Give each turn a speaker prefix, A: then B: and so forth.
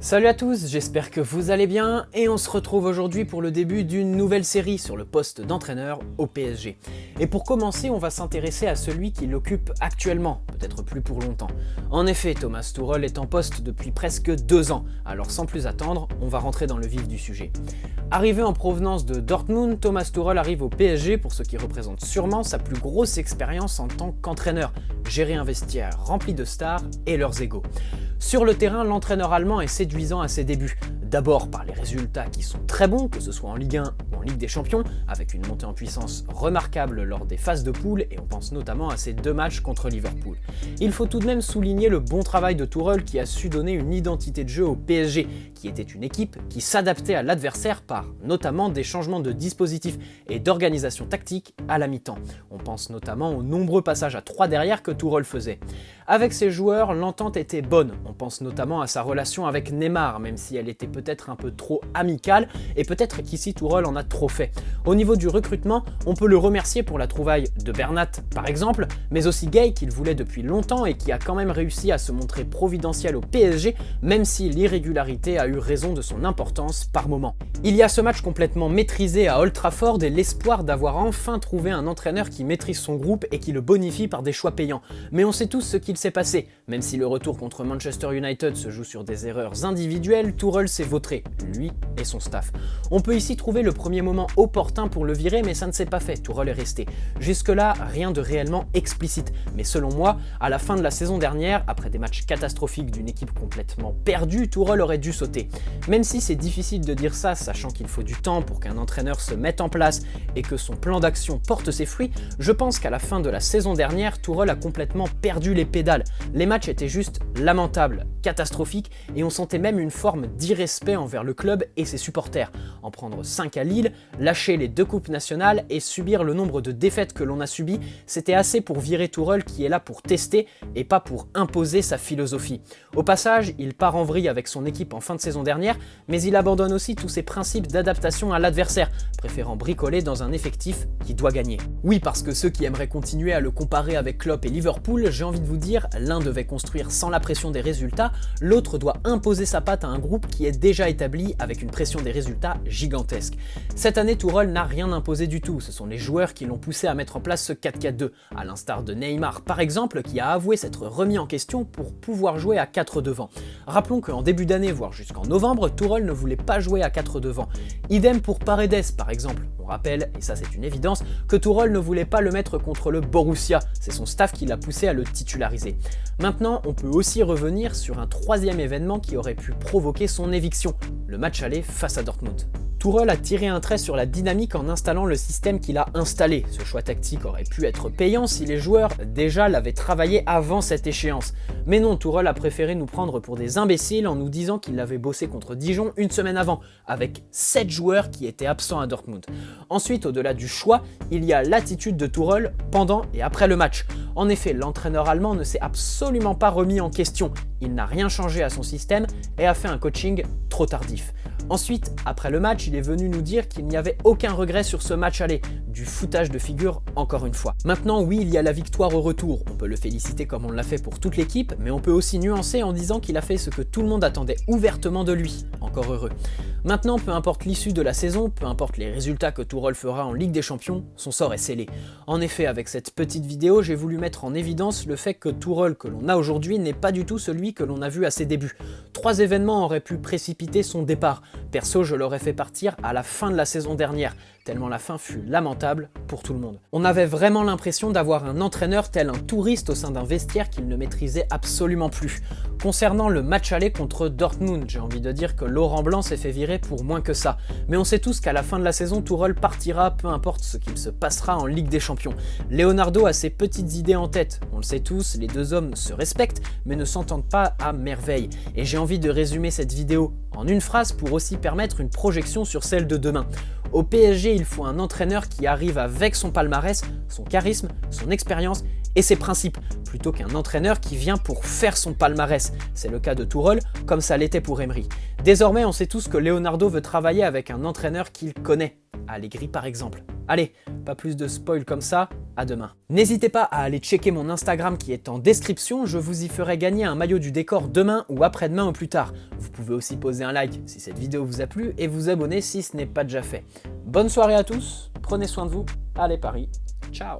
A: Salut à tous, j'espère que vous allez bien et on se retrouve aujourd'hui pour le début d'une nouvelle série sur le poste d'entraîneur au PSG. Et pour commencer, on va s'intéresser à celui qui l'occupe actuellement, peut-être plus pour longtemps. En effet, Thomas Tuchel est en poste depuis presque 2 ans, alors sans plus attendre, on va rentrer dans le vif du sujet. Arrivé en provenance de Dortmund, Thomas Tuchel arrive au PSG pour ce qui représente sûrement sa plus grosse expérience en tant qu'entraîneur, gérer un vestiaire rempli de stars et leurs égos. Sur le terrain, l'entraîneur allemand est séduisant à ses débuts. D'abord par les résultats qui sont très bons, que ce soit en Ligue 1 ou en Ligue des Champions, avec une montée en puissance remarquable lors des phases de poule, et on pense notamment à ces 2 matchs contre Liverpool. Il faut tout de même souligner le bon travail de Tuchel qui a su donner une identité de jeu au PSG, qui était une équipe qui s'adaptait à l'adversaire par notamment des changements de dispositifs et d'organisation tactique à la mi-temps. On pense notamment aux nombreux passages à 3 derrière que Tuchel faisait. Avec ses joueurs, l'entente était bonne. On pense notamment à sa relation avec Neymar, même si elle était peut-être un peu trop amicale, et peut-être qu'ici Tuchel en a trop fait. Au niveau du recrutement, on peut le remercier pour la trouvaille de Bernat par exemple, mais aussi Gueye qu'il voulait depuis longtemps et qui a quand même réussi à se montrer providentiel au PSG, même si l'irrégularité a eu raison de son importance par moment. Il y a ce match complètement maîtrisé à Old Trafford et l'espoir d'avoir enfin trouvé un entraîneur qui maîtrise son groupe et qui le bonifie par des choix payants. Mais on sait tous ce qu'il s'est passé. Même si le retour contre Manchester United se joue sur des erreurs individuelles, Tuchel s'est vautré, lui et son staff. On peut ici trouver le premier moment opportun pour le virer, mais ça ne s'est pas fait, Tuchel est resté. Jusque-là, rien de réellement explicite. Mais selon moi, à la fin de la saison dernière, après des matchs catastrophiques d'une équipe complètement perdue, Tuchel aurait dû sauter. Même si c'est difficile de dire ça, sachant qu'il faut du temps pour qu'un entraîneur se mette en place et que son plan d'action porte ses fruits, je pense qu'à la fin de la saison dernière, Tuchel a complètement perdu les pédales. Les matchs étaient juste lamentables, catastrophiques, et on sentait même une forme d'irrespect envers le club et ses supporters. En prendre 5 à Lille, lâcher les 2 coupes nationales et subir le nombre de défaites que l'on a subies, c'était assez pour virer Tuchel qui est là pour tester et pas pour imposer sa philosophie. Au passage, il part en vrille avec son équipe en fin de saison dernière, mais il abandonne aussi tous ses principes d'adaptation à l'adversaire, préférant bricoler dans un effectif qui doit gagner. Oui, parce que ceux qui aimeraient continuer à le comparer avec Klopp et Liverpool, j'ai envie de vous dire, l'un devait construire sans la pression des résultats, l'autre doit imposer sa patte à un groupe qui est déjà établi avec une pression des résultats gigantesque. Cette année, Tuchel n'a rien imposé du tout, ce sont les joueurs qui l'ont poussé à mettre en place ce 4-4-2, à l'instar de Neymar par exemple, qui a avoué s'être remis en question pour pouvoir jouer à 4 devant. Rappelons qu'en début d'année, voire jusqu'en novembre, Tuchel ne voulait pas jouer à 4 devant. Idem pour Paredes par exemple. On rappelle, et ça c'est une évidence, que Tuchel ne voulait pas le mettre contre le Borussia, c'est son staff qui l'a poussé à le titulariser. Maintenant, on peut aussi revenir sur un 3e événement qui aurait pu provoquer son éviction, le match aller face à Dortmund. Tuchel a tiré un trait sur la dynamique en installant le système qu'il a installé. Ce choix tactique aurait pu être payant si les joueurs déjà l'avaient travaillé avant cette échéance. Mais non, Tuchel a préféré nous prendre pour des imbéciles en nous disant qu'il l'avait bossé contre Dijon une semaine avant, avec 7 joueurs qui étaient absents à Dortmund. Ensuite, au-delà du choix, il y a l'attitude de Tuchel pendant et après le match. En effet, l'entraîneur allemand ne s'est absolument pas remis en question. Il n'a rien changé à son système et a fait un coaching trop tardif. Ensuite, après le match, il est venu nous dire qu'il n'y avait aucun regret sur ce match aller, du foutage de figure encore une fois. Maintenant, oui, il y a la victoire au retour, on peut le féliciter comme on l'a fait pour toute l'équipe, mais on peut aussi nuancer en disant qu'il a fait ce que tout le monde attendait ouvertement de lui, encore heureux. Maintenant, peu importe l'issue de la saison, peu importe les résultats que Tuchel fera en Ligue des Champions, son sort est scellé. En effet, avec cette petite vidéo, j'ai voulu mettre en évidence le fait que Tuchel que l'on a aujourd'hui n'est pas du tout celui que l'on a vu à ses débuts. 3 événements auraient pu précipiter son départ. Perso, je l'aurais fait partir à la fin de la saison dernière, tellement la fin fut lamentable pour tout le monde. On avait vraiment l'impression d'avoir un entraîneur tel un touriste au sein d'un vestiaire qu'il ne maîtrisait absolument plus. Concernant le match aller contre Dortmund, j'ai envie de dire que Laurent Blanc s'est fait virer pour moins que ça. Mais on sait tous qu'à la fin de la saison, Tuchel partira, peu importe ce qu'il se passera en Ligue des Champions. Leonardo a ses petites idées en tête. On le sait tous, les 2 hommes se respectent, mais ne s'entendent pas à merveille. Et j'ai envie de résumer cette vidéo en une phrase pour aussi permettre une projection sur celle de demain. Au PSG, il faut un entraîneur qui arrive avec son palmarès, son charisme, son expérience et ses principes, plutôt qu'un entraîneur qui vient pour faire son palmarès. C'est le cas de Tourelle, comme ça l'était pour Emery. Désormais, on sait tous que Leonardo veut travailler avec un entraîneur qu'il connaît, Allegri par exemple. Allez, pas plus de spoil comme ça, à demain. N'hésitez pas à aller checker mon Instagram qui est en description, je vous y ferai gagner un maillot du décor demain ou après-demain ou plus tard. Vous pouvez aussi poser un like si cette vidéo vous a plu et vous abonner si ce n'est pas déjà fait. Bonne soirée à tous, prenez soin de vous, allez Paris, ciao.